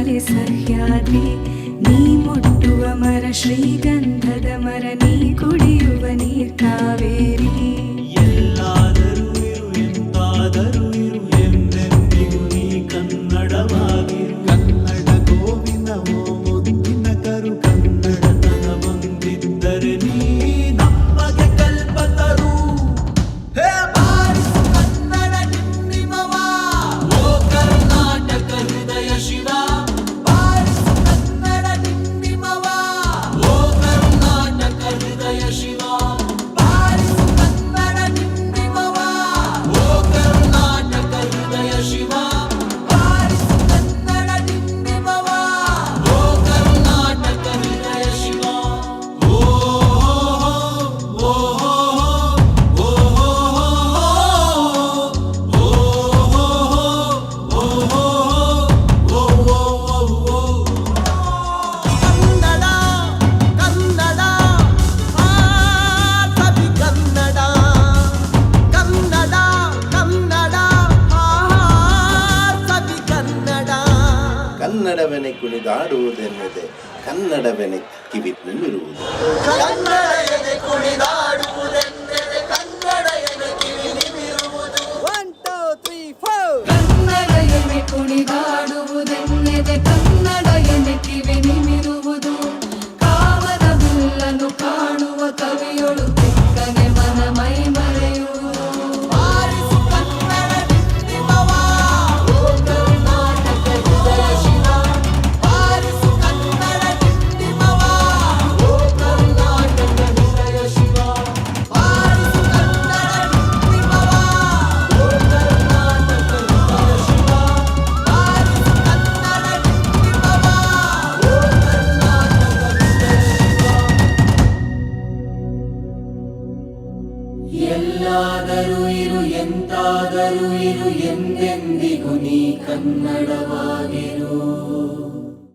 ಬಾರೆ ಸಹ್ಯಾದ್ರಿ, ನೀ ಮುಟ್ಟುವ ಮರ ಶ್ರೀಗಂಧದ ಮರ, ನೀ ಕುಡಿಯುವ ನೀರ್ ಕಾವೇರಿ. ಎಲ್ಲಾದರೂ ಇರು ಎಂತಾದರೂ ಇರು ಎಂದೆಂದಿಗೂ ನೀ ಕನ್ನಡವಾಗಿರು. ಕನ್ನಡ ಗೋವಿನ ಓ ಮುದ್ದಿನ ಕರು, ಕನ್ನಡತನ ಬಂದಿದ್ದರೆ ನೀ ನಮಗೆ ಕಲ್ಪತರು. ಹೇ ಬಾರಿಸು ಕನ್ನಡ ಡಿಂಡಿಮವ, ಓ ಕರ್ನಾಟಕ ಹೃದಯ ಶಿವ. ಬಾರಿಸು ಕನ್ನಡ ಡಿಂಡಿಮವ, ಓ ಕರ್ನಾಟಕ ಹೃದಯ ಶಿವ. ಬಾರಿಸು ಕನ್ನಡ ಡಿಂಡಿಮವ, ಓ ಕರ್ನಾಟಕ ಹೃದಯ ಶಿವ. ಬಾರಿಸು ಕನ್ನಡ ಡಿಂಡಿಮವ, ಓ ಕರ್ನಾಟಕ ಹೃದಯ ಶಿವ. ಓ ಓ ಓ ಕನ್ನಡ ಕನ್ನಡ ಆ ಸವಿ ಕನ್ನಡ, ಕನ್ನಡ ಕನ್ನಡ ಆ ಸವಿ ಕನ್ನಡ. ಕನ್ನಡವೆನೆ ಕುಣಿದಾಡುವುದೆನ್ನದೆ ಕನ್ನಡವೆನೆ ಕಿವಿ ನಿಮಿರುವುದು. ಕನ್ನಡ ಎದೆ ಕುಣಿದಾಡುವುದೆಂದರೆ ಕನ್ನಡ ಎದೆ ಕಿವಿ ನಿಮಿರುವುದು. 1 2 3 4 ಕನ್ನಡ ಎನೆ ಕುಣಿದಾಡುವುದೆನ್ನೆದೆ ಕನ್ನಡ ಎನೆ ಕಿವಿ ನಿಮಿರುವುದು. ಕಾಮದ ಹುಲ್ಲನ್ನು ಕಾಣುವ ಕವಿಯೊಳು ತೆಕ್ಕನೆ ಮನ ಮೈ ಮರೆಯುವುದು. ಬಾರಿಸು ಕನ್ನಡ ಡಿಂಡಿಮವ, ಓ ಕರ್ನಾಟಕ ಹೃದಯ ಶಿವ. ಬಾರಿಸು ಕನ್ನಡ ಡಿಂಡಿಮವ, ಓ ಕರ್ನಾಟಕ ಹೃದಯ ಶಿವ. ಬಾರಿಸು ಕನ್ನಡ ಡಿಂಡಿಮವ, ಓ ಕರ್ನಾಟಕ ಹೃದಯ ಶಿವ. ಬಾರಿಸು ಕನ್ನಡ ಡಿಂಡಿಮವ, ಓ ಕರ್ನಾಟಕ ಹೃದಯ ಶಿವ. ಎಲ್ಲಾದರೂ ಇರು ಎಂತಾದರೂ ಇರು ಎಂದೆಂದಿಗೂ ನೀ ಕನ್ನಡವಾಗಿರು.